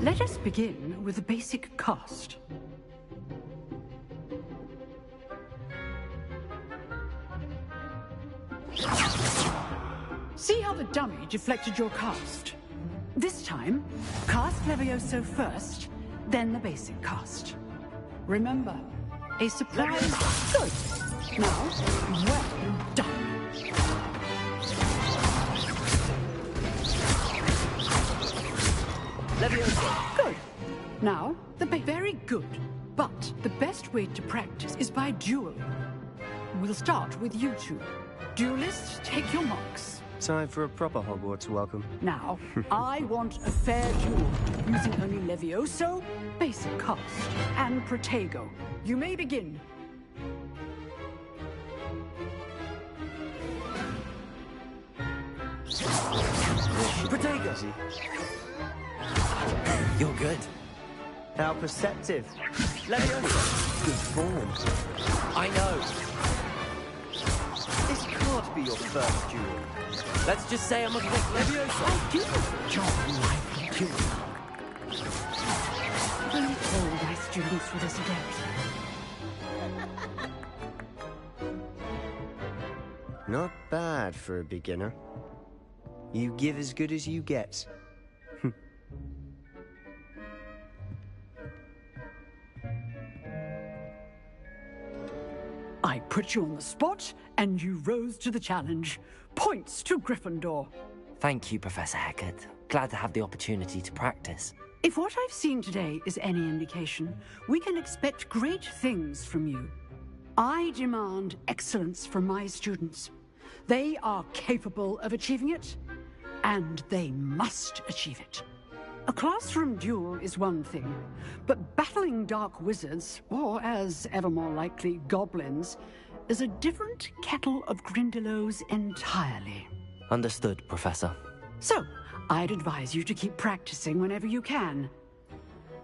Let us begin with the basic cast. See how the dummy deflected your cast? This time, cast Levioso first, then the basic cast. Remember, a surprise. Good. Now, well done. Levioso. Good. Now, very good. But the best way to practice is by duel. We'll start with you two. Duelists, take your marks. Time for a proper Hogwarts welcome. Now, I want a fair duel, using only Levioso, basic cast, and Protego. You may begin. Protego! You're good. How perceptive. Leviosa. Good form. I know. This can't be your first duel. Let's just say I'm a quick Leviosa. I do. John, like you. Don't hold my students for this again. Not bad for a beginner. You give as good as you get. I put you on the spot, and you rose to the challenge. Points to Gryffindor. Thank you, Professor Hecat. Glad to have the opportunity to practice. If what I've seen today is any indication, we can expect great things from you. I demand excellence from my students. They are capable of achieving it, and they must achieve it. A classroom duel is one thing, but battling dark wizards, or as ever more likely, goblins, is a different kettle of Grindylows entirely. Understood, Professor. So, I'd advise you to keep practicing whenever you can.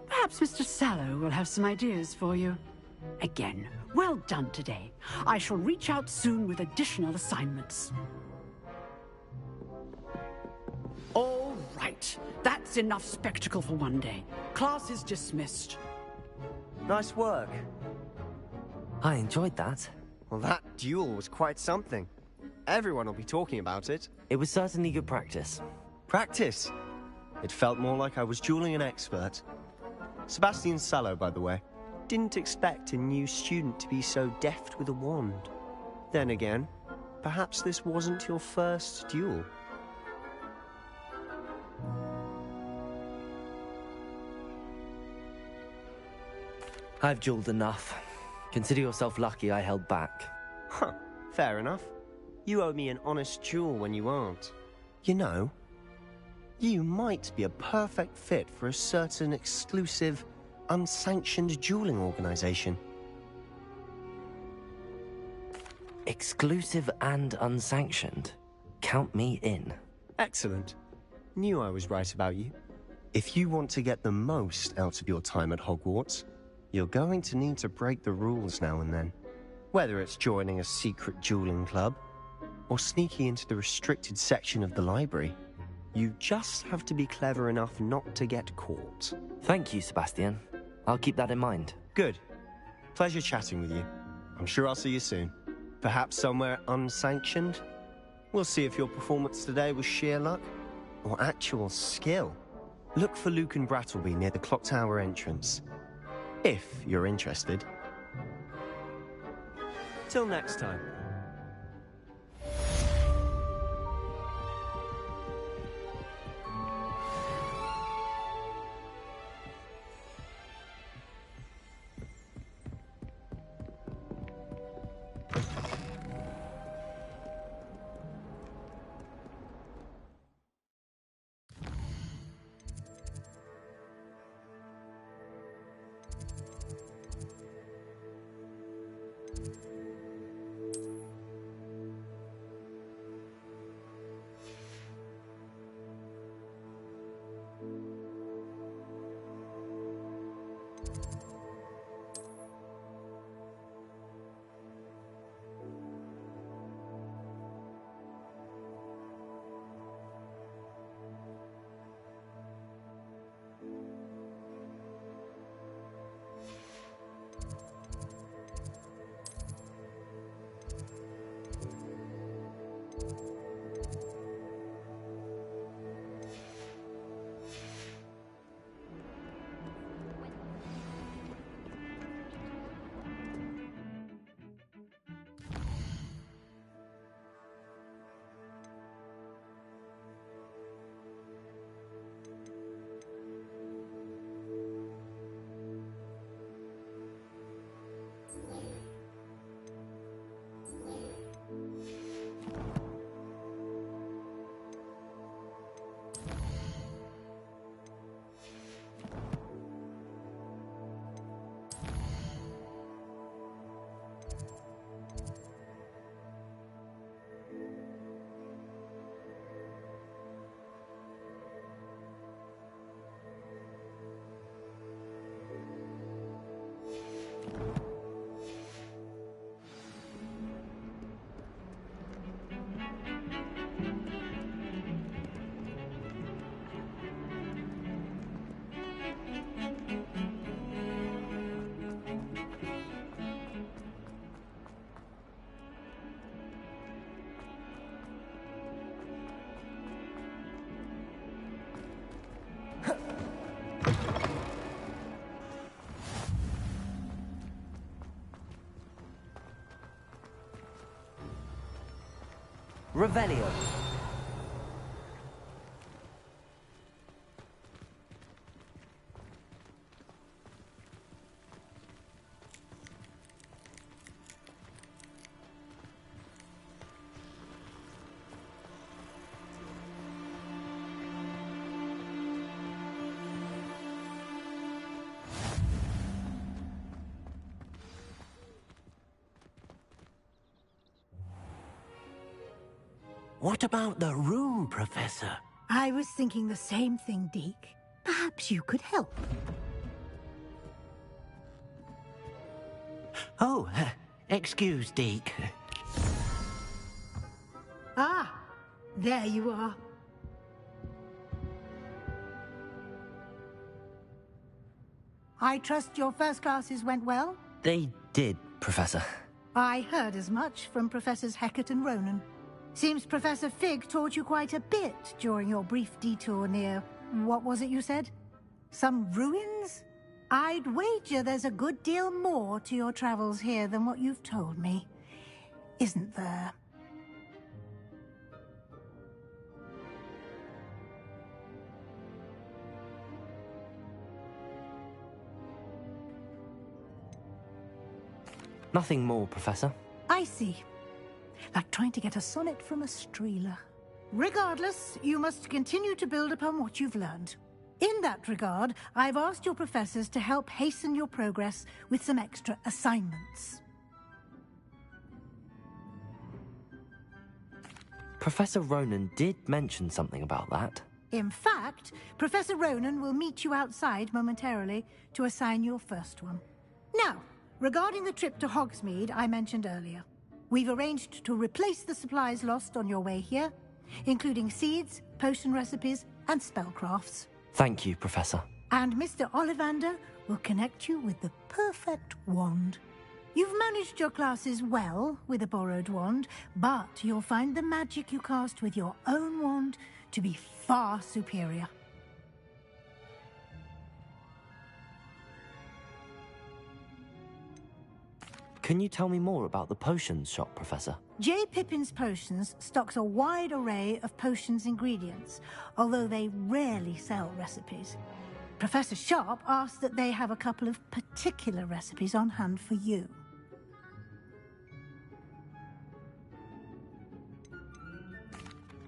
Perhaps Mr. Sallow will have some ideas for you. Again, well done today. I shall reach out soon with additional assignments. All right. That's enough spectacle for one day. Class is dismissed. Nice work. I enjoyed that. Well, that duel was quite something. Everyone will be talking about it. It was certainly good practice. Practice? It felt more like I was dueling an expert. Sebastian Sallow, by the way. Didn't expect a new student to be so deft with a wand. Then again, perhaps this wasn't your first duel. I've dueled enough. Consider yourself lucky I held back. Huh, fair enough. You owe me an honest duel when you aren't. You know, you might be a perfect fit for a certain exclusive, unsanctioned dueling organization. Exclusive and unsanctioned. Count me in. Excellent. Knew I was right about you. If you want to get the most out of your time at Hogwarts, you're going to need to break the rules now and then. Whether it's joining a secret dueling club, or sneaking into the restricted section of the library, you just have to be clever enough not to get caught. Thank you, Sebastian. I'll keep that in mind. Good. Pleasure chatting with you. I'm sure I'll see you soon. Perhaps somewhere unsanctioned? We'll see if your performance today was sheer luck, or actual skill. Look for Luke and Brattleby near the clock tower entrance. If you're interested. Till next time. Revelio. What about the room, Professor? I was thinking the same thing, Deke. Perhaps you could help. Oh, excuse, Deke. Ah, there you are. I trust your first classes went well? They did, Professor. I heard as much from Professors Hecat and Ronan. Seems Professor Fig taught you quite a bit during your brief detour near... what was it you said? Some ruins? I'd wager there's a good deal more to your travels here than what you've told me. Isn't there? Nothing more, Professor. I see. Like trying to get a sonnet from a streeler. Regardless, you must continue to build upon what you've learned. In that regard, I've asked your professors to help hasten your progress with some extra assignments. Professor Ronan did mention something about that. In fact, Professor Ronan will meet you outside momentarily to assign your first one. Now, regarding the trip to Hogsmeade I mentioned earlier, we've arranged to replace the supplies lost on your way here, including seeds, potion recipes, and spellcrafts. Thank you, Professor. And Mr. Ollivander will connect you with the perfect wand. You've managed your classes well with a borrowed wand, but you'll find the magic you cast with your own wand to be far superior. Can you tell me more about the potions shop, Professor? J. Pippin's Potions stocks a wide array of potions ingredients, although they rarely sell recipes. Professor Sharp asked that they have a couple of particular recipes on hand for you.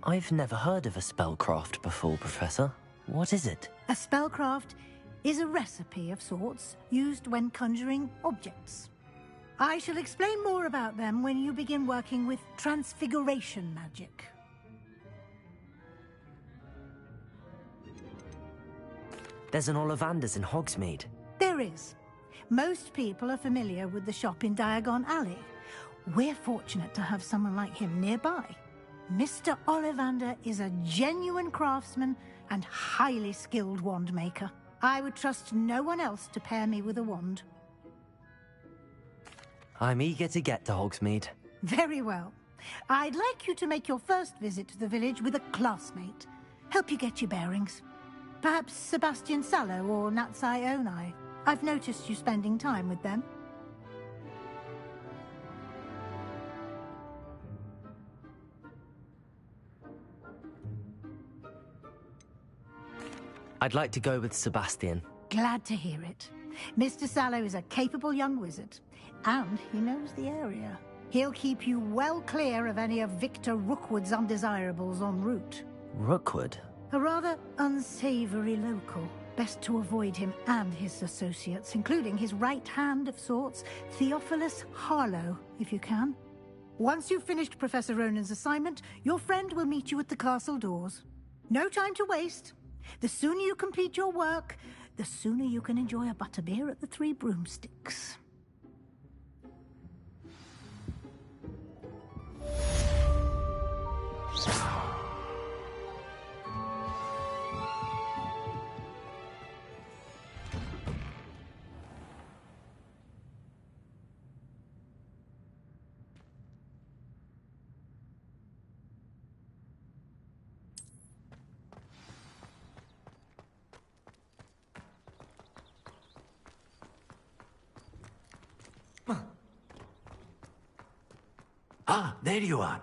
I've never heard of a spellcraft before, Professor. What is it? A spellcraft is a recipe of sorts used when conjuring objects. I shall explain more about them when you begin working with transfiguration magic. There's an Ollivander's in Hogsmeade. There is. Most people are familiar with the shop in Diagon Alley. We're fortunate to have someone like him nearby. Mr. Ollivander is a genuine craftsman and highly skilled wand maker. I would trust no one else to pair me with a wand. I'm eager to get to Hogsmeade. Very well. I'd like you to make your first visit to the village with a classmate. Help you get your bearings. Perhaps Sebastian Sallow or Natsai Onai. I've noticed you spending time with them. I'd like to go with Sebastian. Glad to hear it. Mr. Sallow is a capable young wizard, and he knows the area. He'll keep you well clear of any of Victor Rookwood's undesirables en route. Rookwood? A rather unsavory local. Best to avoid him and his associates, including his right hand of sorts, Theophilus Harlow, if you can. Once you've finished Professor Ronan's assignment, your friend will meet you at the castle doors. No time to waste. The sooner you complete your work, the sooner you can enjoy a butterbeer at the Three Broomsticks. Ah, there you are.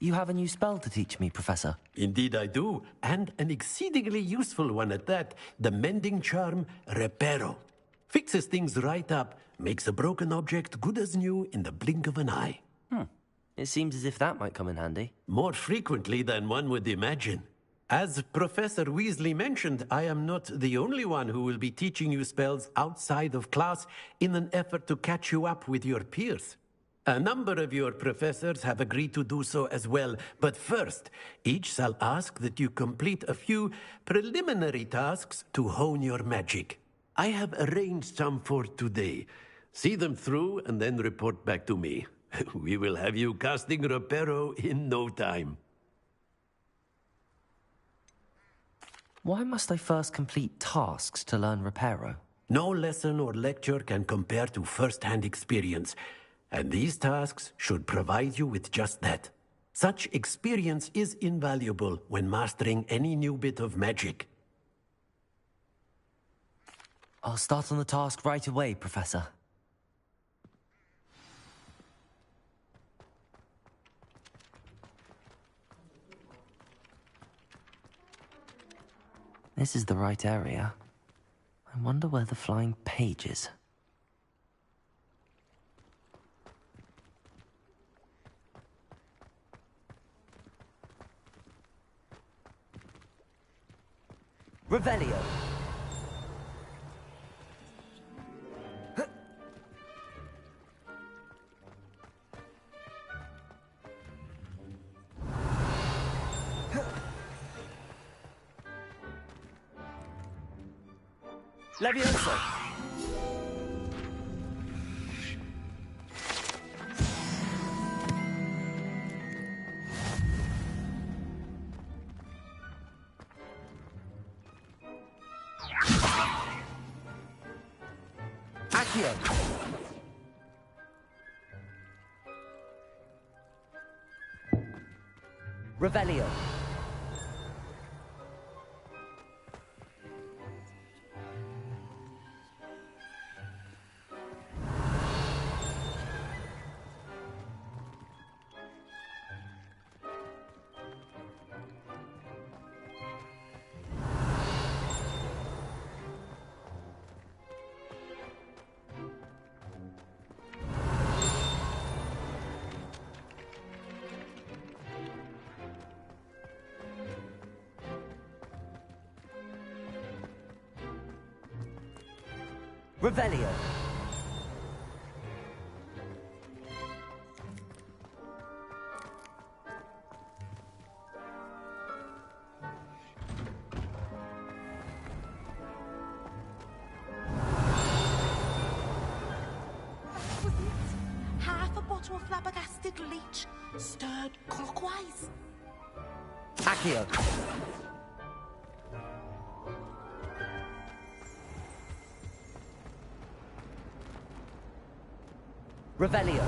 You have a new spell to teach me, Professor. Indeed I do, and an exceedingly useful one at that. The mending charm, Reparo. Fixes things right up, makes a broken object good as new in the blink of an eye. It seems as if that might come in handy. More frequently than one would imagine. As Professor Weasley mentioned, I am not the only one who will be teaching you spells outside of class in an effort to catch you up with your peers. A number of your professors have agreed to do so as well, but first, each shall ask that you complete a few preliminary tasks to hone your magic. I have arranged some for today. See them through and then report back to me. We will have you casting Reparo in no time. Why must I first complete tasks to learn Reparo? No lesson or lecture can compare to first-hand experience, and these tasks should provide you with just that. Such experience is invaluable when mastering any new bit of magic. I'll start on the task right away, Professor. This is the right area. I wonder where the flying page is. Revelio. Levioso. Accio. Revelio. Revelio. That was it. Half a bottle of flabbergasted leech, stirred clockwise. Accio. Revelio.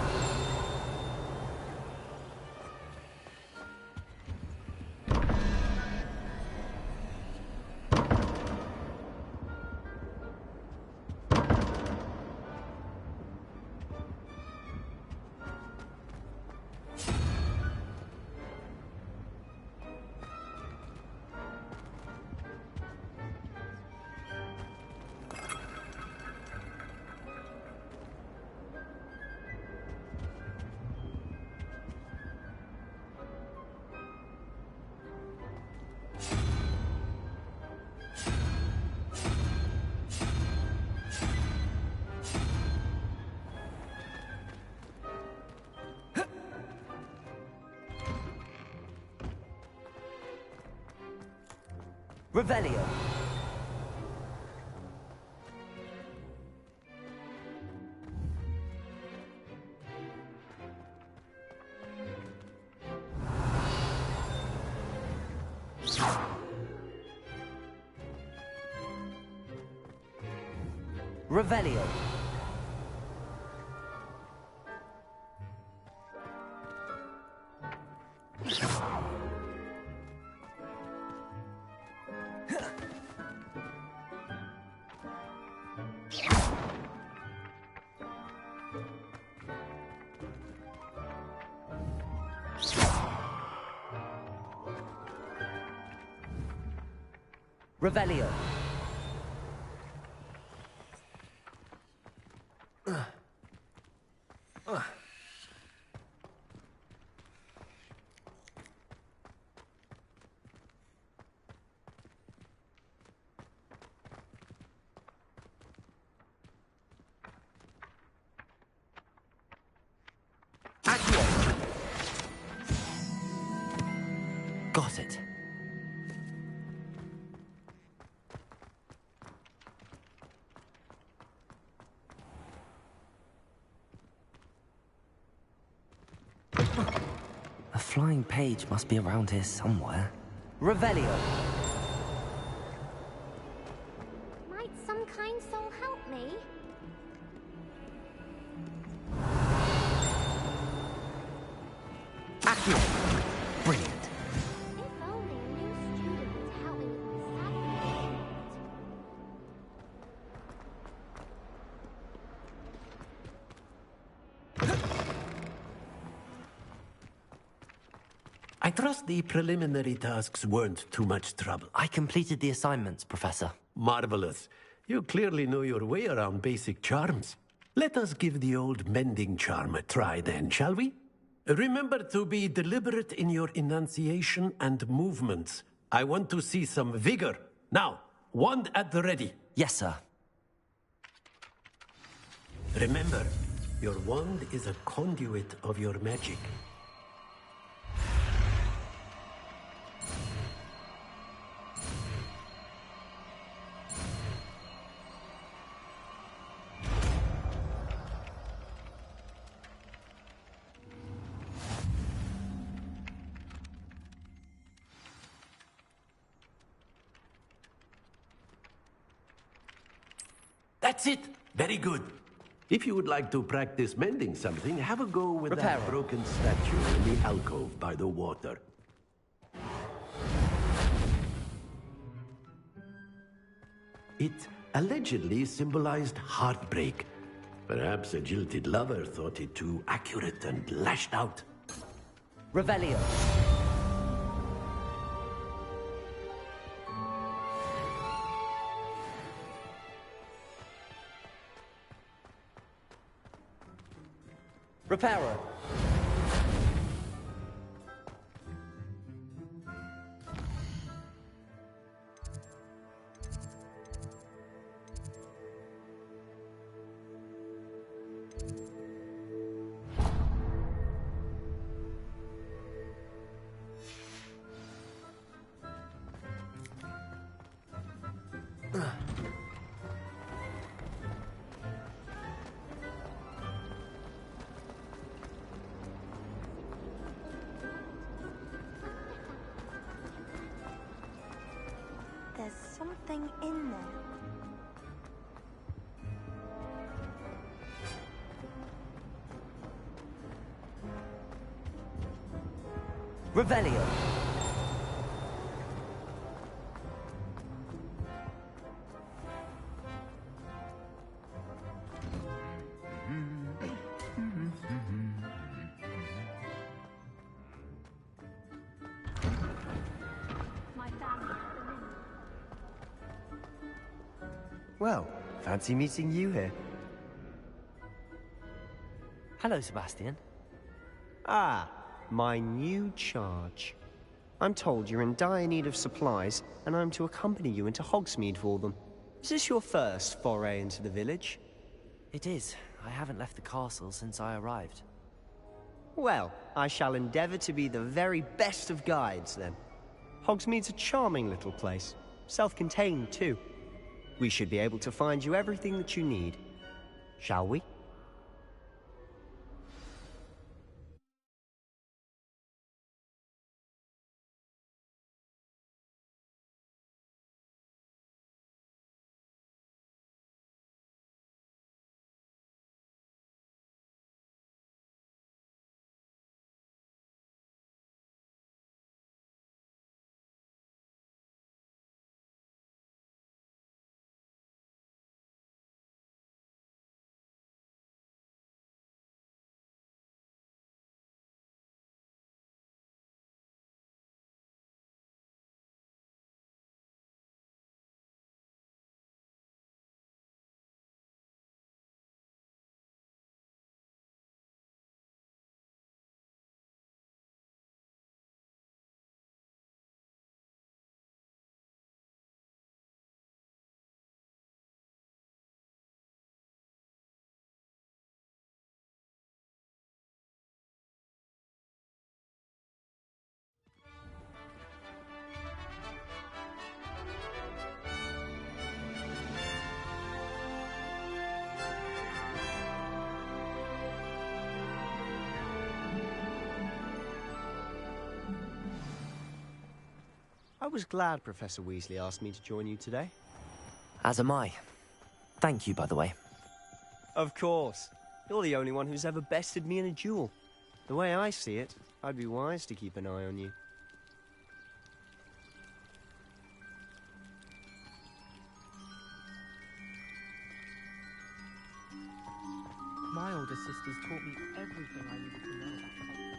Revelio. Revelio. Revelio. Accio. Got it. A flying page must be around here somewhere. Revelio. Might some kind soul help me? Accio. Brilliant. If only a new student would help me with my sad project. I trust the preliminary tasks weren't too much trouble. I completed the assignments, Professor. Marvelous. You clearly know your way around basic charms. Let us give the old mending charm a try then, shall we? Remember to be deliberate in your enunciation and movements. I want to see some vigor. Now, wand at the ready. Yes, sir. Remember, your wand is a conduit of your magic. That's it! Very good. If you would like to practice mending something, have a go with that Reparo. broken statue in the alcove by the water. It allegedly symbolized heartbreak. Perhaps a jilted lover thought it too accurate and lashed out. Revelio. Reparo. There's something in there. Revelio. My family. Well, fancy meeting you here. Hello, Sebastian. Ah, my new charge. I'm told you're in dire need of supplies, and I'm to accompany you into Hogsmeade for them. Is this your first foray into the village? It is. I haven't left the castle since I arrived. Well, I shall endeavor to be the very best of guides, then. Hogsmeade's a charming little place. Self-contained, too. We should be able to find you everything that you need. Shall we? was glad Professor Weasley asked me to join you today. As am I. Thank you, by the way. Of course. You're the only one who's ever bested me in a duel. The way I see it, I'd be wise to keep an eye on you. My older sisters taught me everything I needed to know about Hogwarts.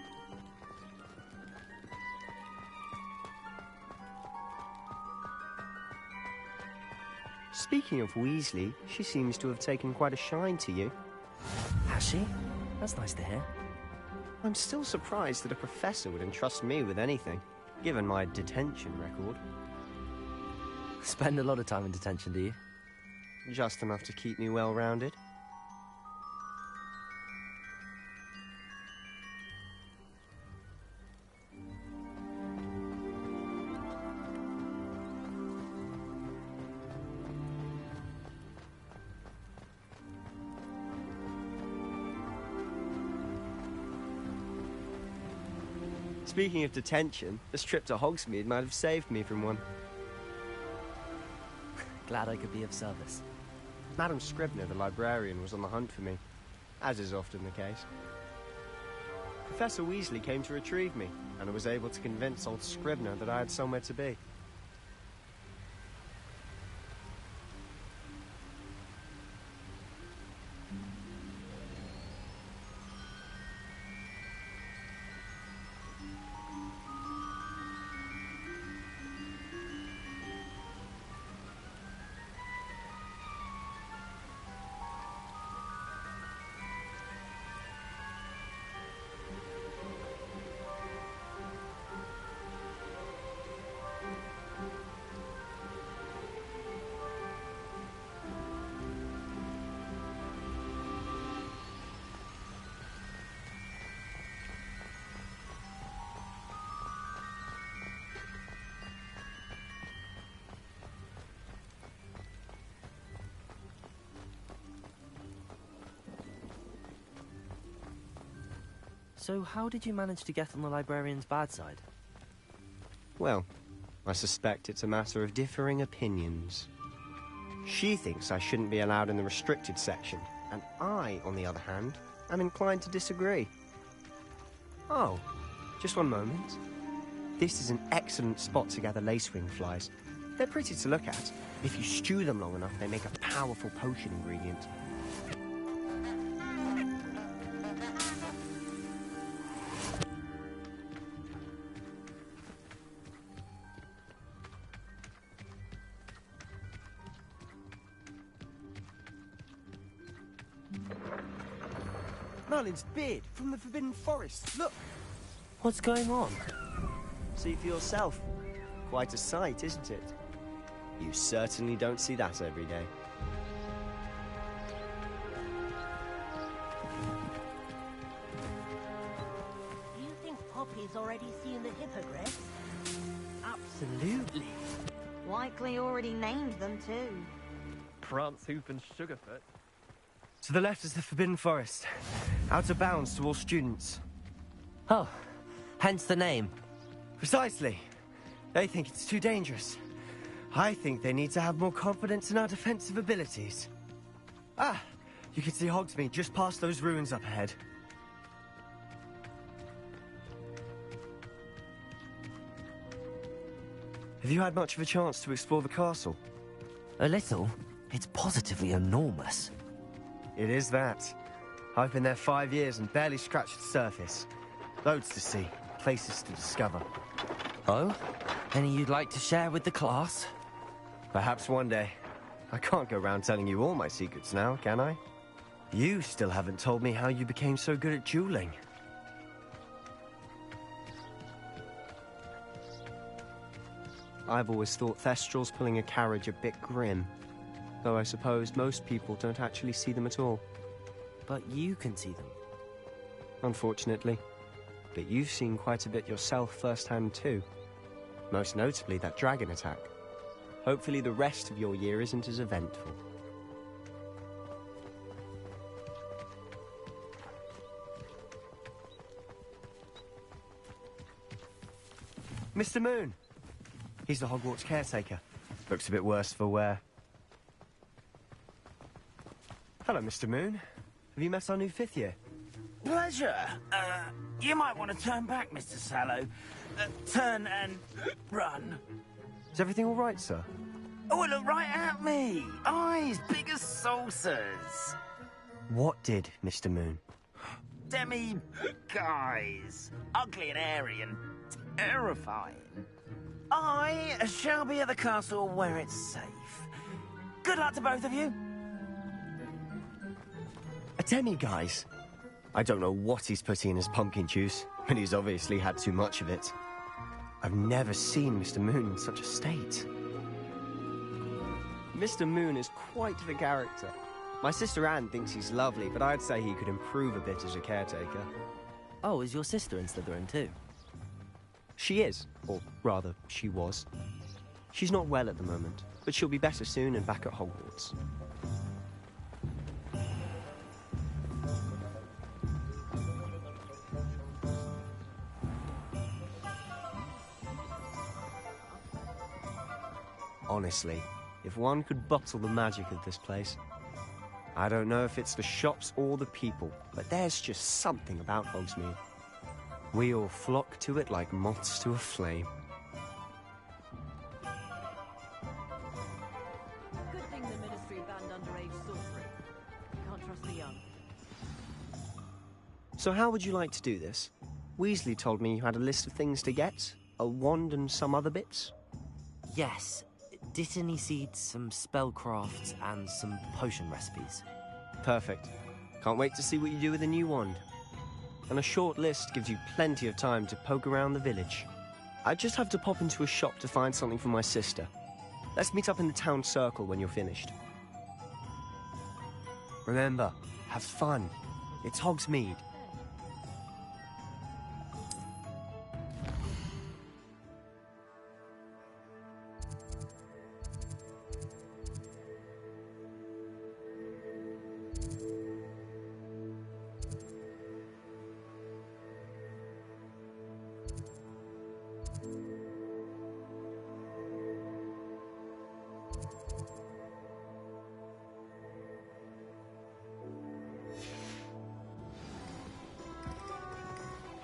Speaking of Weasley, she seems to have taken quite a shine to you. Has she? That's nice to hear. I'm still surprised that a professor would entrust me with anything, given my detention record. Spend a lot of time in detention, do you? Just enough to keep me well-rounded. Speaking of detention, this trip to Hogsmeade might have saved me from one. Glad I could be of service. Madam Scribner, the librarian, was on the hunt for me, as is often the case. Professor Weasley came to retrieve me, and I was able to convince old Scribner that I had somewhere to be. So how did you manage to get on the librarian's bad side? Well, I suspect it's a matter of differing opinions. She thinks I shouldn't be allowed in the restricted section, and I, on the other hand, am inclined to disagree. Oh, just one moment. This is an excellent spot to gather lacewing flies. They're pretty to look at. If you stew them long enough, they make a powerful potion ingredient. Merlin's beard from the Forbidden Forest. Look! What's going on? See for yourself. Quite a sight, isn't it? You certainly don't see that every day. You think Poppy's already seen the hippogriffs? Absolutely. Likely already named them too. Prance, Hoof and Sugarfoot. To the left is the Forbidden Forest. Out of bounds to all students. Oh, hence the name. Precisely. They think it's too dangerous. I think they need to have more confidence in our defensive abilities. Ah, you can see Hogsmeade just past those ruins up ahead. Have you had much of a chance to explore the castle? A little. It's positively enormous. It is that. I've been there 5 years and barely scratched the surface. Loads to see, places to discover. Oh? Any you'd like to share with the class? Perhaps one day. I can't go around telling you all my secrets now, can I? You still haven't told me how you became so good at dueling. I've always thought Thestrals pulling a carriage a bit grim. Though I suppose most people don't actually see them at all. But you can see them. Unfortunately. But you've seen quite a bit yourself firsthand too. Most notably that dragon attack. Hopefully the rest of your year isn't as eventful. Mr. Moon! He's the Hogwarts caretaker. Looks a bit worse for wear. Hello, Mr. Moon. Have you met our new fifth year? Pleasure. You might want to turn back, Mr. Sallow. Turn and run. Is everything all right, sir? Oh, look right at me. Eyes big as saucers. What did, Mr. Moon? Guys. Ugly and airy and terrifying. I shall be at the castle where it's safe. Good luck to both of you. A demi-guise? I don't know what he's putting in his pumpkin juice, but he's obviously had too much of it. I've never seen Mr. Moon in such a state. Mr. Moon is quite the character. My sister Anne thinks he's lovely, but I'd say he could improve a bit as a caretaker. Oh, is your sister in Slytherin too? She is, or rather, she was. She's not well at the moment, but she'll be better soon and back at Hogwarts. Honestly, if one could bottle the magic of this place. I don't know if it's the shops or the people, but there's just something about Hogsmeade. We all flock to it like moths to a flame. Good thing the Ministry banned underage sorcery. Can't trust the young. So how would you like to do this? Weasley told me you had a list of things to get, a wand and some other bits. Yes. Dittany seeds, some spellcrafts, and some potion recipes. Perfect. Can't wait to see what you do with the new wand. And a short list gives you plenty of time to poke around the village. I just have to pop into a shop to find something for my sister. Let's meet up in the town circle when you're finished. Remember, have fun. It's Hogsmeade.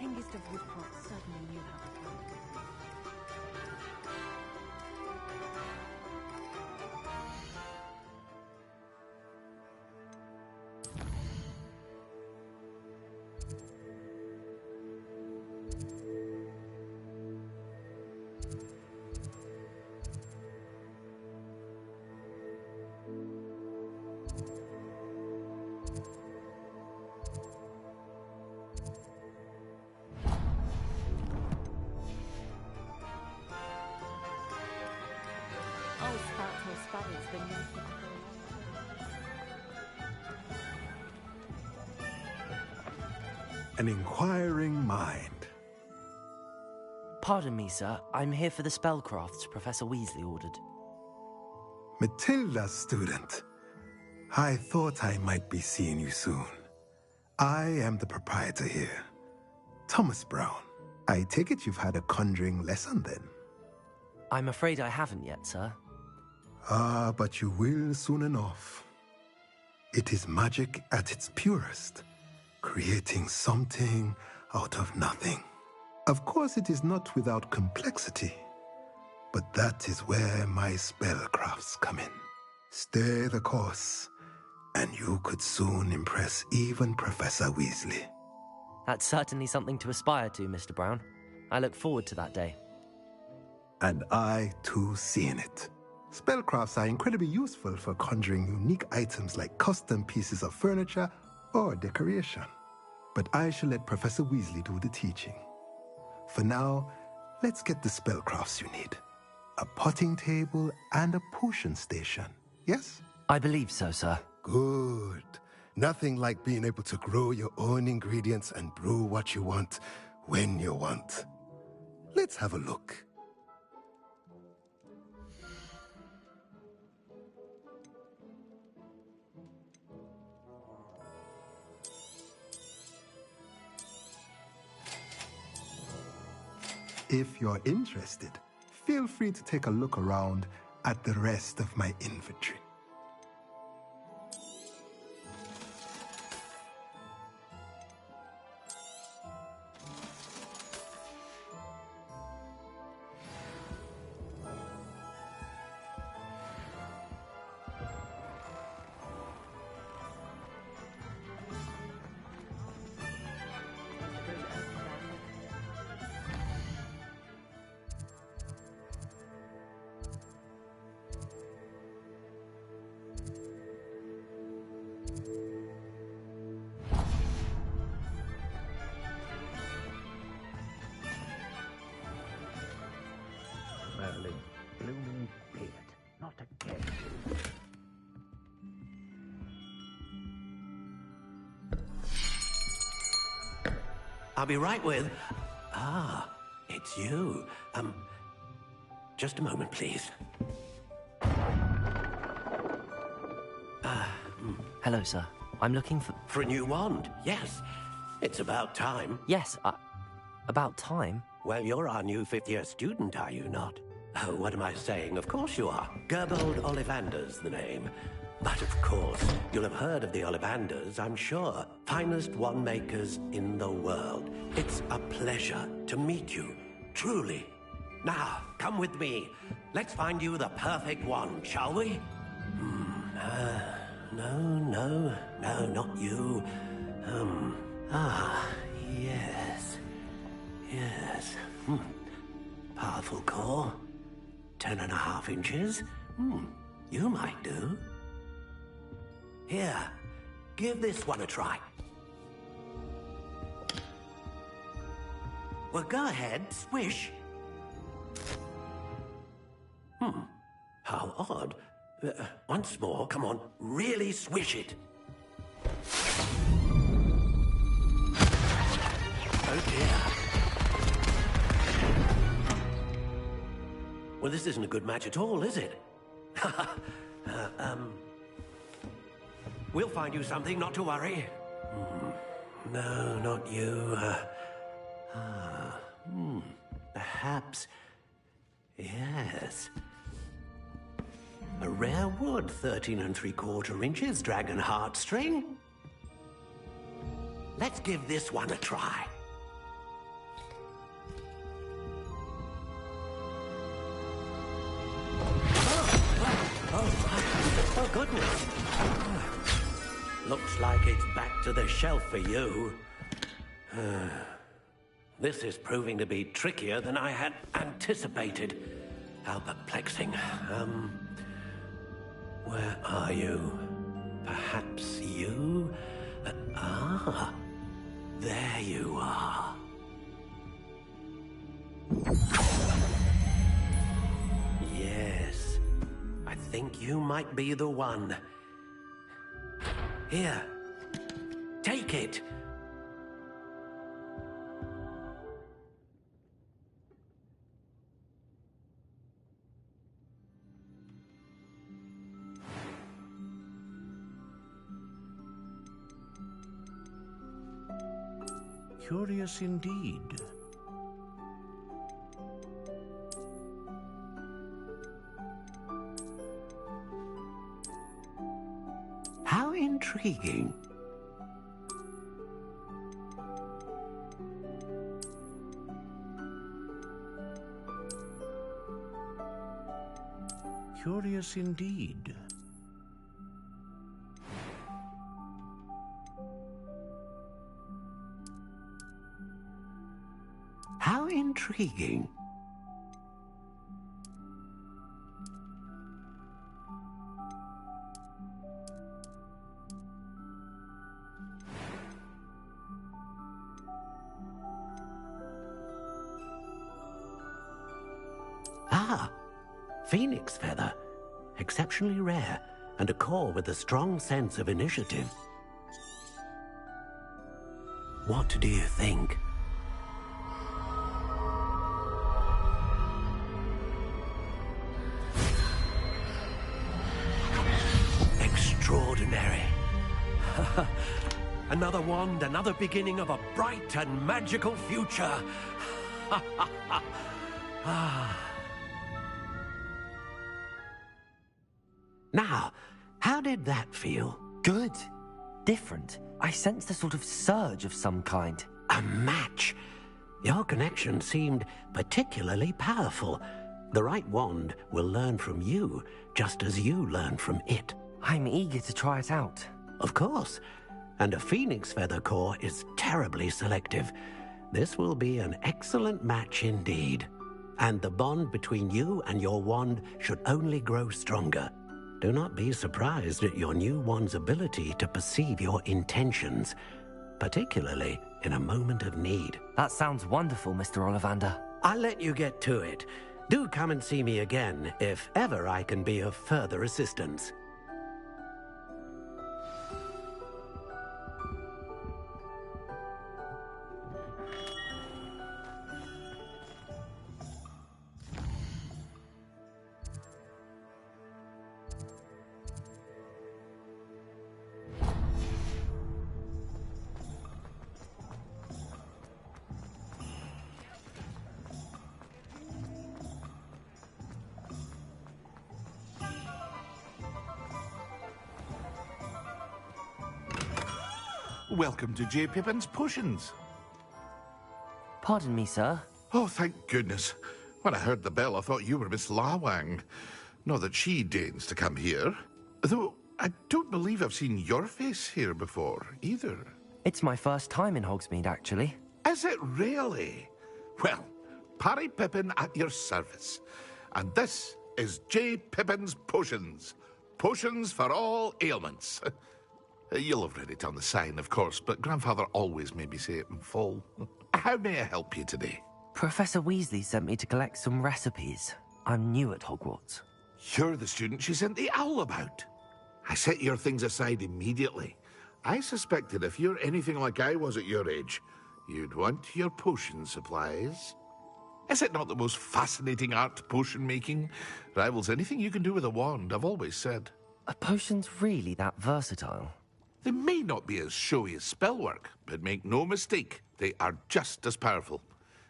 Hengist of Woodcroft certainly knew how to play. An inquiring mind. Pardon me, sir. I'm here for the spellcrafts Professor Weasley ordered. Matilda's student. I thought I might be seeing you soon. I am the proprietor here, Thomas Brown. I take it you've had a conjuring lesson then? I'm afraid I haven't yet, sir. Ah, but you will soon enough. It is magic at its purest, creating something out of nothing. Of course, it is not without complexity, but that is where my spellcrafts come in. Stay the course, and you could soon impress even Professor Weasley. That's certainly something to aspire to, Mr. Brown. I look forward to that day. And I, too, seeing it. Spellcrafts are incredibly useful for conjuring unique items like custom pieces of furniture or decoration. But I shall let Professor Weasley do the teaching. For now, let's get the spellcrafts you need. A potting table and a potion station, yes? I believe so, sir. Good. Nothing like being able to grow your own ingredients and brew what you want when you want. Let's have a look. If you're interested, feel free to take a look around at the rest of my inventory. Merlin, blooming beard, not again. I'll be right with... Ah, it's you. Just a moment, please. Hello, sir. I'm looking for... For a new wand, yes. It's about time. Yes, about time? Well, you're our new fifth-year student, are you not? Oh, what am I saying? Of course you are. Gerbold Ollivander's the name. But of course, you'll have heard of the Ollivanders, I'm sure. Finest wand makers in the world. It's a pleasure to meet you, truly. Now, come with me. Let's find you the perfect wand, shall we? No, not you. Yes. Powerful core. 10.5 inches. You might do. Here, give this one a try. Well, go ahead, swish. How odd. Once more, come on, really swish it. Oh dear. Well, this isn't a good match at all, is it? We'll find you something, not to worry. No, not you. Perhaps... Yes. A rare wood, 13 3/4 inches, dragon heartstring. Let's give this one a try. Oh, goodness. Looks like it's back to the shelf for you. This is proving to be trickier than I had anticipated. How perplexing. Where are you? Perhaps you? There you are. Yes. I think you might be the one. Here. Take it. Curious indeed. How intriguing. Curious indeed. How intriguing. Phoenix feather. Exceptionally rare, and a core with a strong sense of initiative. What do you think? Extraordinary. Another wand, another beginning of a bright and magical future. Now, how did that feel? Good. Different. I sensed a sort of surge of some kind. A match. Your connection seemed particularly powerful. The right wand will learn from you, just as you learn from it. I'm eager to try it out. Of course. And a phoenix feather core is terribly selective. This will be an excellent match indeed. And the bond between you and your wand should only grow stronger. Do not be surprised at your new wand's ability to perceive your intentions, particularly in a moment of need. That sounds wonderful, Mr. Ollivander. I'll let you get to it. Do come and see me again if ever I can be of further assistance. Welcome to J. Pippin's Potions. Pardon me, sir. Oh, thank goodness. When I heard the bell, I thought you were Miss Lawang. Not that she deigns to come here. Though, I don't believe I've seen your face here before, either. It's my first time in Hogsmeade, actually. Is it really? Well, Parry Pippin at your service. And this is J. Pippin's Potions. Potions for all ailments. You'll have read it on the sign, of course, but Grandfather always made me say it in full. How may I help you today? Professor Weasley sent me to collect some recipes. I'm new at Hogwarts. You're the student she sent the owl about. I set your things aside immediately. I suspected if you're anything like I was at your age, you'd want your potion supplies. Is it not the most fascinating art, potion making? Rivals anything you can do with a wand, I've always said. Are potions really that versatile? They may not be as showy as spellwork, but make no mistake, they are just as powerful.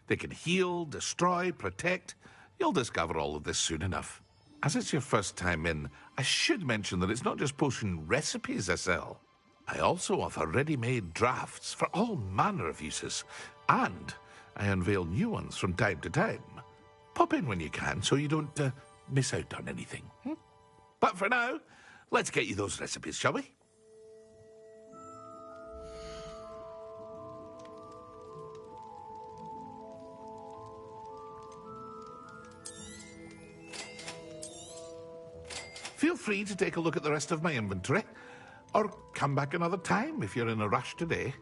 They can heal, destroy, protect. You'll discover all of this soon enough. As it's your first time in, I should mention that it's not just potion recipes I sell. I also offer ready-made drafts for all manner of uses, and I unveil new ones from time to time. Pop in when you can so you don't miss out on anything. But for now, let's get you those recipes, shall we? Feel free to take a look at the rest of my inventory, or come back another time if you're in a rush today.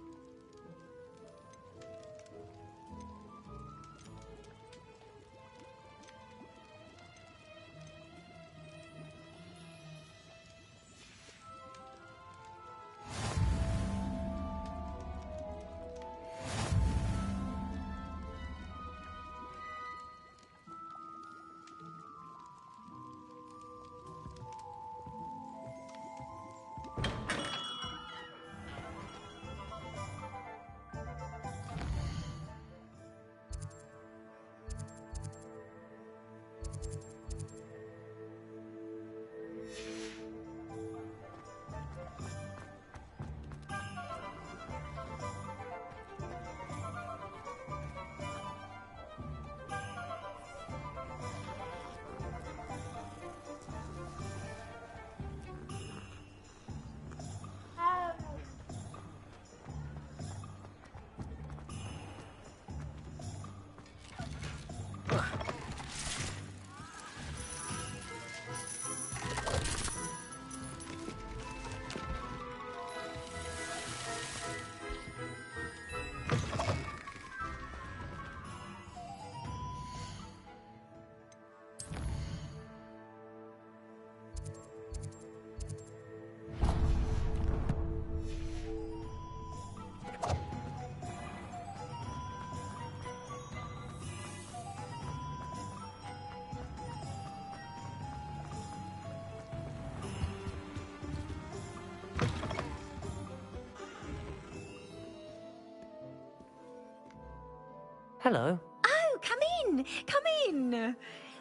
Hello. Oh, come in. Come in.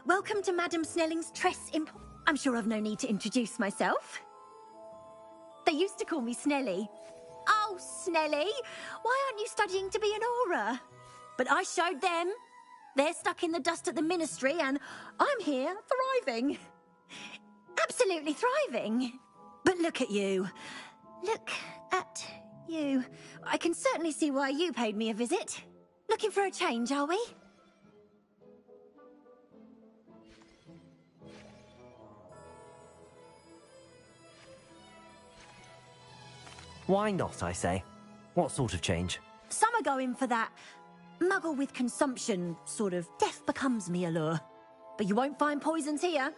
Welcome to Madame Snelling's Tress Imp... I'm sure I've no need to introduce myself. They used to call me Snelly. Oh, Snelly, why aren't you studying to be an aura? But I showed them. They're stuck in the dust at the ministry, and I'm here, thriving. Absolutely thriving. But look at you. Look at you. I can certainly see why you paid me a visit. Looking for a change, are we? Why not, I say? What sort of change? Some are going for that muggle with consumption, sort of death becomes me allure. But you won't find poisons here.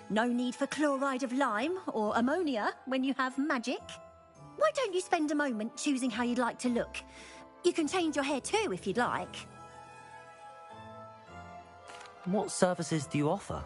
No need for chloride of lime or ammonia when you have magic. Why don't you spend a moment choosing how you'd like to look? You can change your hair too if you'd like. What services do you offer?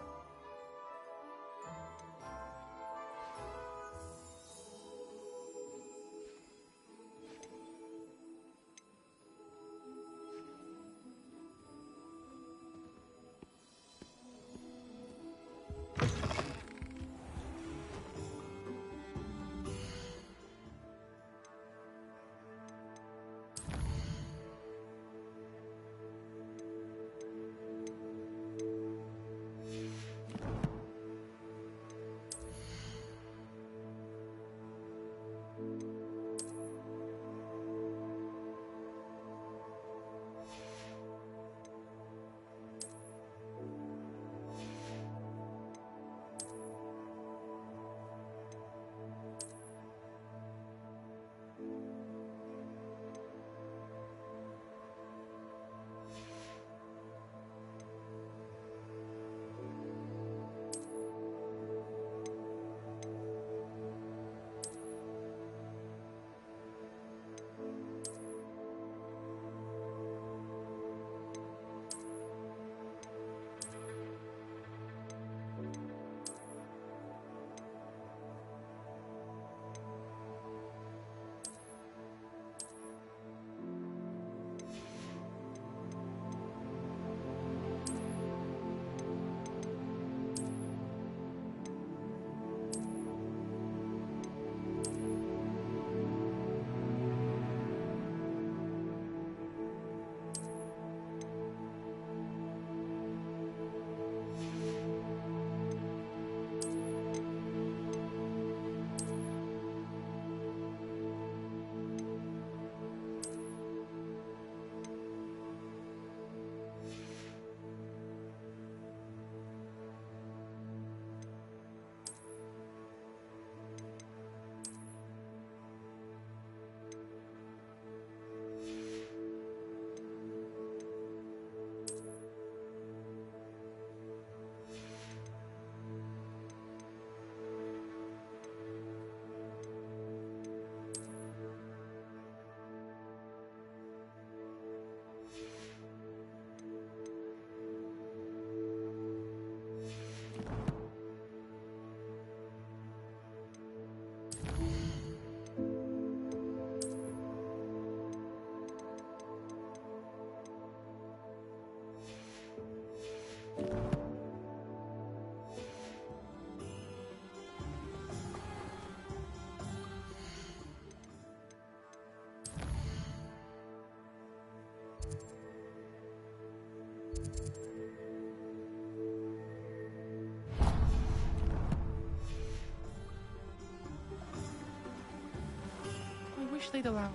I wish they'd allow us.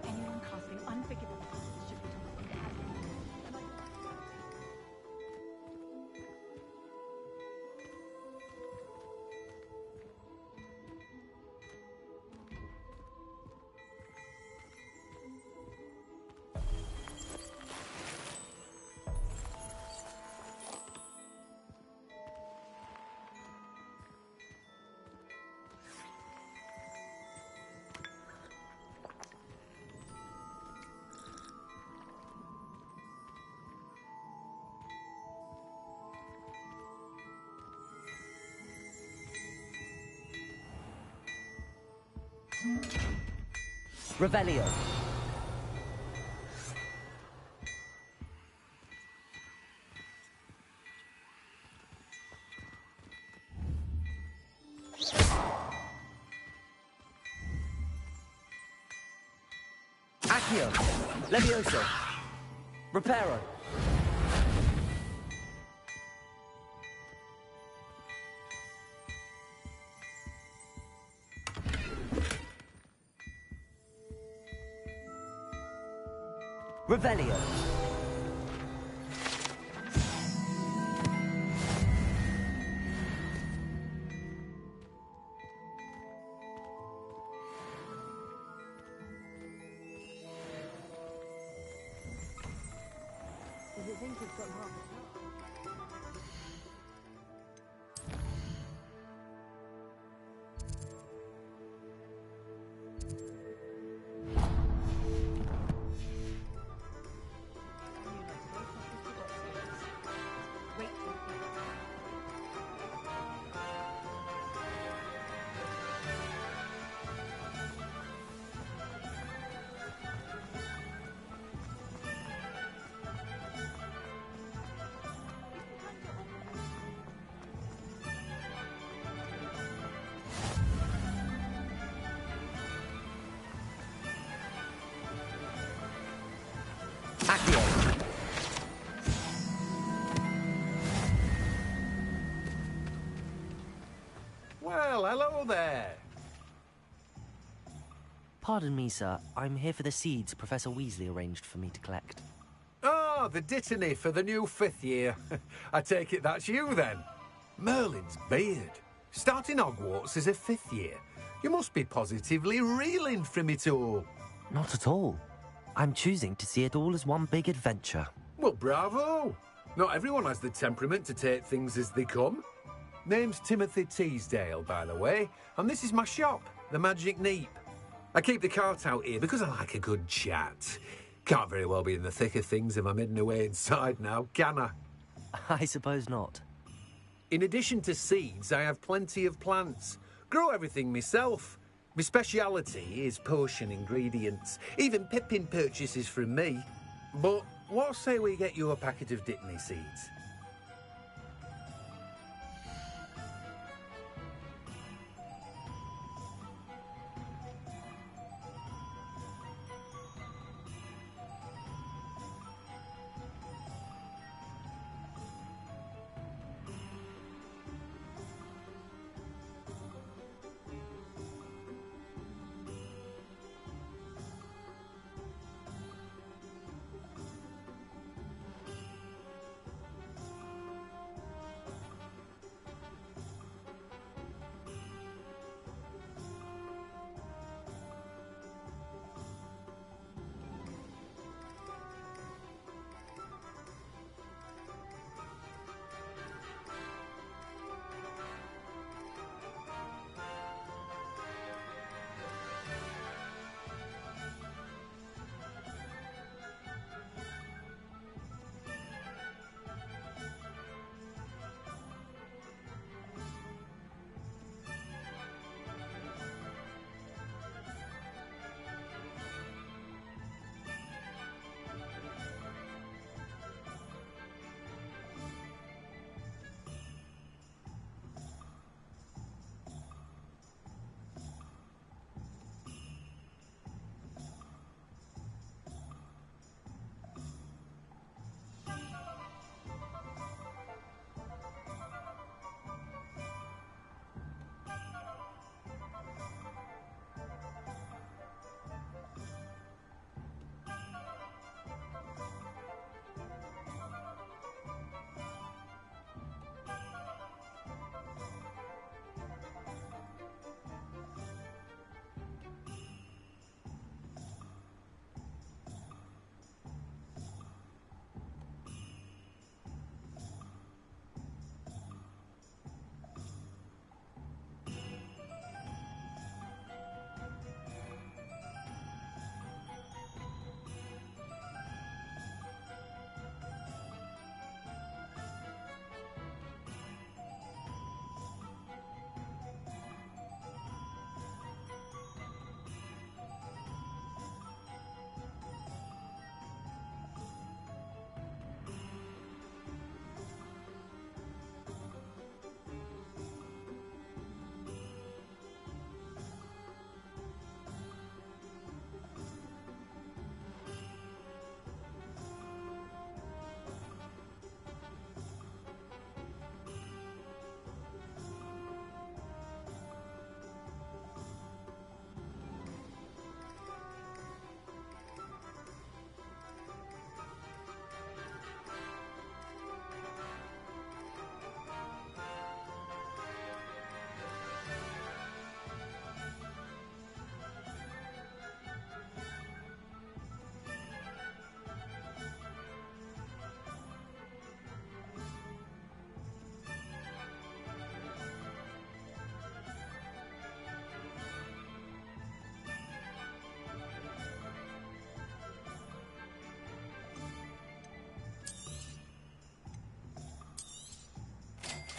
Anyone casting unforgivable spells should be told it has been done. Revelio. Accio. Levioso. Reparo. Revelio. Does it think it's got half a Accio. Well, hello there. Pardon me, sir. I'm here for the seeds Professor Weasley arranged for me to collect. Ah, the Dittany for the new 5th year. I take it that's you, then. Merlin's beard. Starting Hogwarts as a 5th year. You must be positively reeling from it all. Not at all. I'm choosing to see it all as one big adventure. Well, bravo. Not everyone has the temperament to take things as they come. Name's Timothy Teasdale, by the way, and this is my shop, the Magic Neep. I keep the cart out here because I like a good chat. Can't very well be in the thick of things if I'm hidden away inside now, can I? I suppose not. In addition to seeds, I have plenty of plants. Grow everything myself. My speciality is potion ingredients. Even Pippin purchases from me. But what say we get you a packet of Dittany seeds?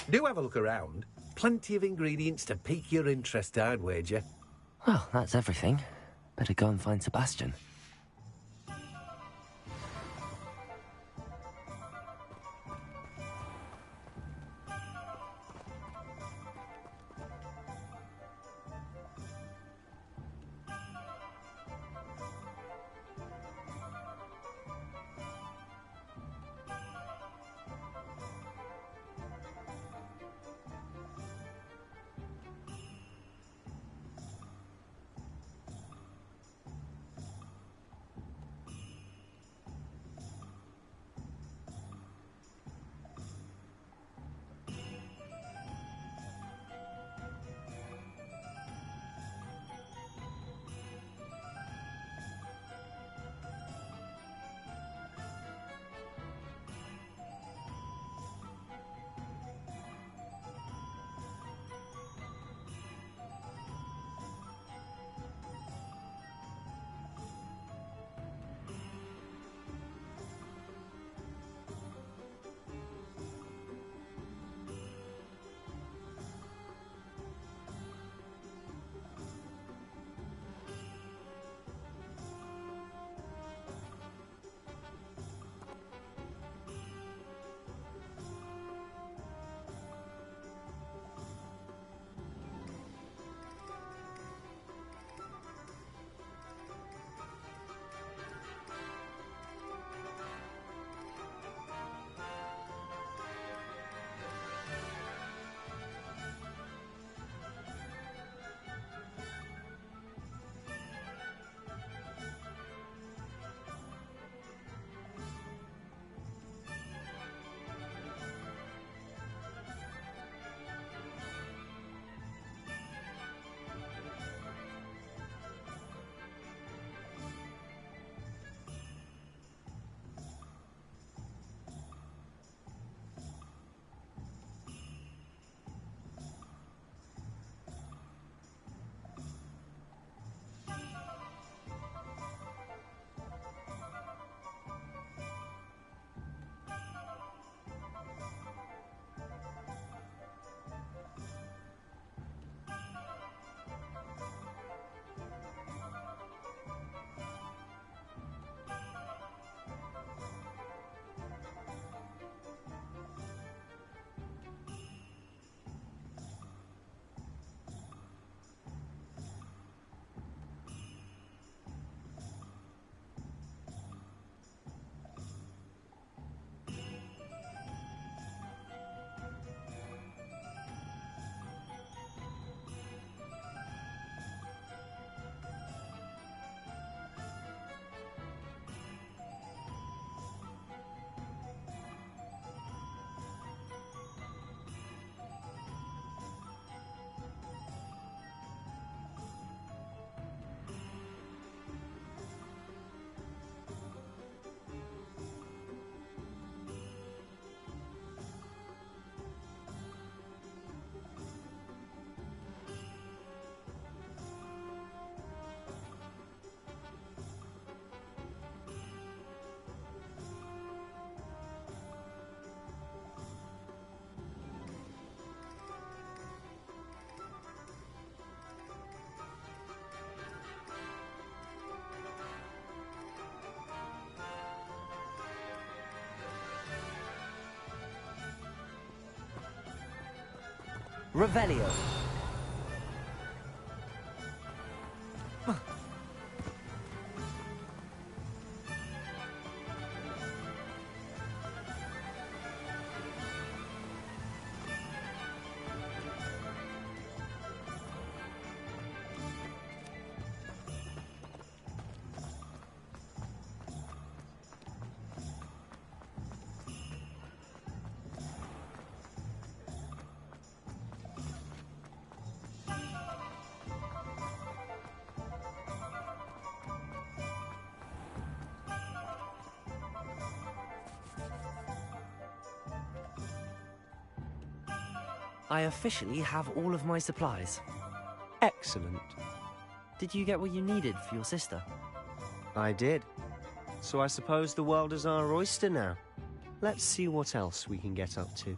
Do have a look around. Plenty of ingredients to pique your interest, I'd wager. Well, that's everything. Better go and find Sebastian. Revelio. I officially have all of my supplies. Excellent. Did you get what you needed for your sister? I did. So I suppose the world is our oyster now. Let's see what else we can get up to.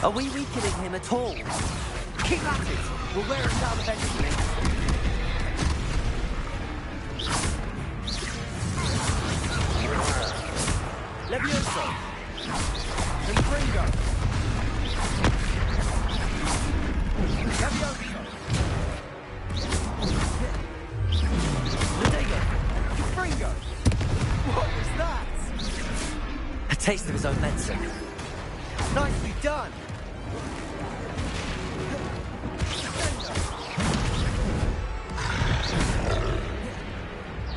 Are we weakening him at all? Keep at it! We'll wear it down eventually. Levioso! Confringo! Levioso! Lodego! Confringo! What was that? A taste of his own medicine. Nicely done!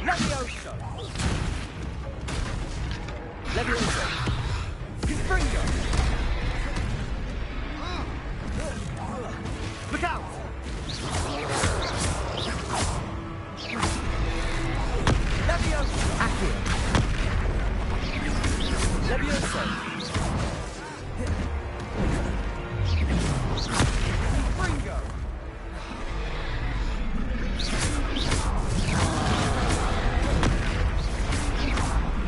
Levioso! Levioso! Confringo! Look out! Levioso! Accio! Levioso! Confringo!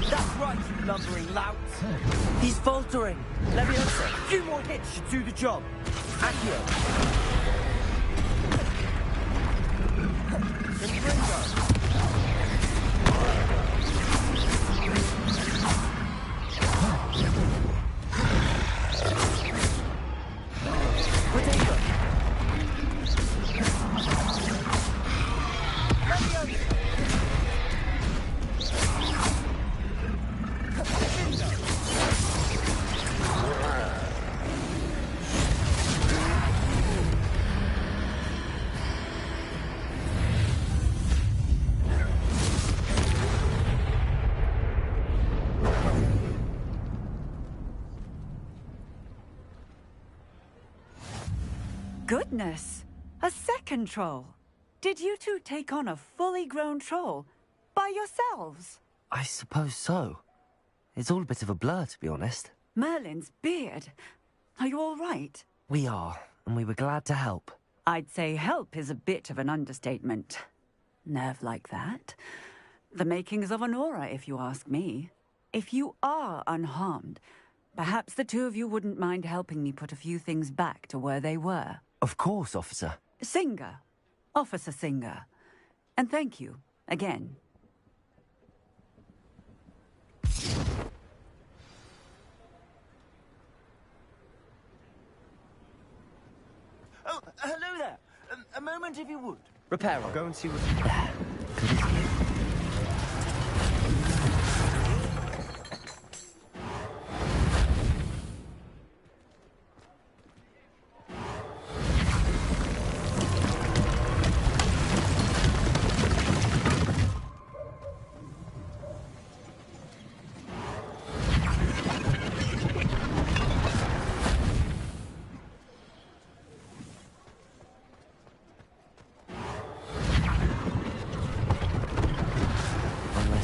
That's right, you lumbering lout! He's faltering! Levioso! A few more hits should do the job! Accio! Confringo! Lodego! Levioso! Goodness! A second troll! Did you two take on a fully grown troll? By yourselves? I suppose so. It's all a bit of a blur, to be honest. Merlin's beard. Are you all right? We are, and we were glad to help. I'd say help is a bit of an understatement. Nerve like that. The makings of an aura, if you ask me. If you are unharmed, perhaps the two of you wouldn't mind helping me put a few things back to where they were. Of course, officer. Singer. Officer Singer. And thank you, again. Oh, hello there. A moment if you would. Repair. I'll go and see what... Good as new.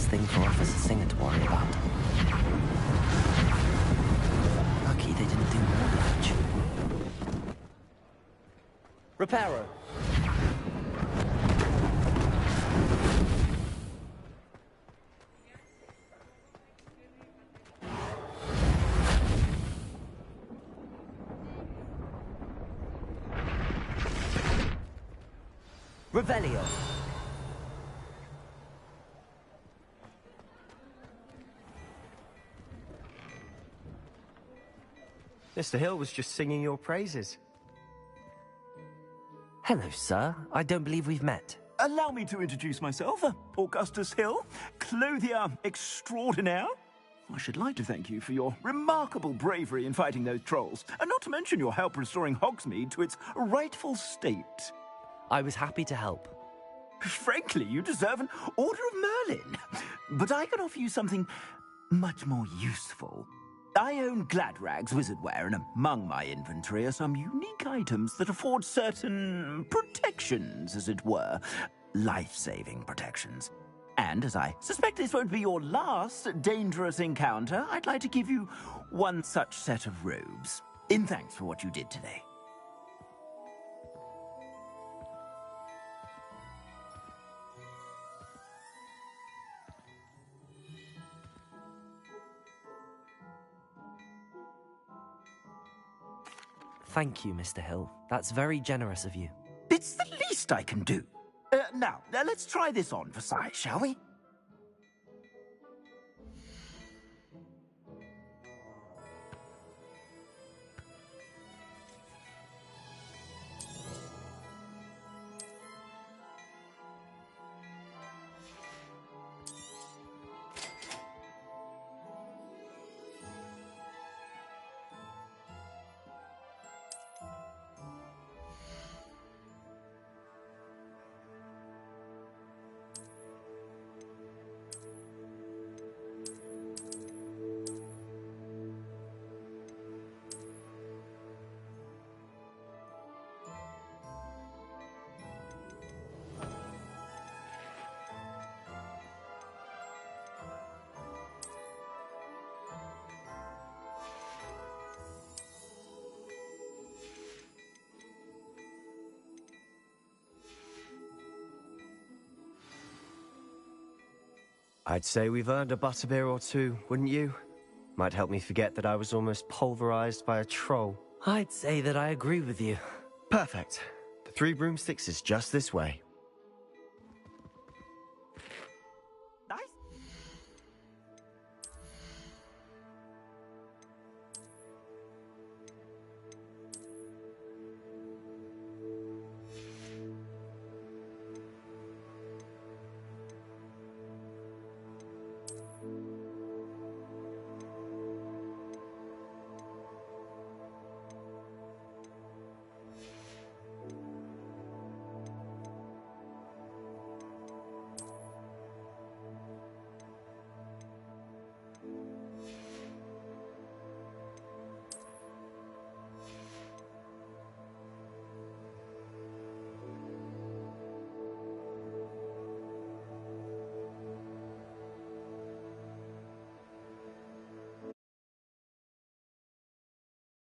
Thing for Officer Singer to worry about. Lucky they didn't do more damage. Reparo. Revelio. Mr. Hill was just singing your praises. Hello, sir. I don't believe we've met. Allow me to introduce myself, Augustus Hill, clothier extraordinaire. I should like to thank you for your remarkable bravery in fighting those trolls, and not to mention your help restoring Hogsmeade to its rightful state. I was happy to help. Frankly, you deserve an Order of Merlin. But I can offer you something much more useful. I own Gladrag's wizardware, and among my inventory are some unique items that afford certain protections, as it were. Life-saving protections. And as I suspect this won't be your last dangerous encounter, I'd like to give you one such set of robes, in thanks for what you did today. Thank you, Mr. Hill. That's very generous of you. It's the least I can do. Now, let's try this on for size, shall we? I'd say we've earned a butterbeer or two, wouldn't you? Might help me forget that I was almost pulverized by a troll. I'd say that I agree with you. Perfect. The 3 broomsticks is just this way.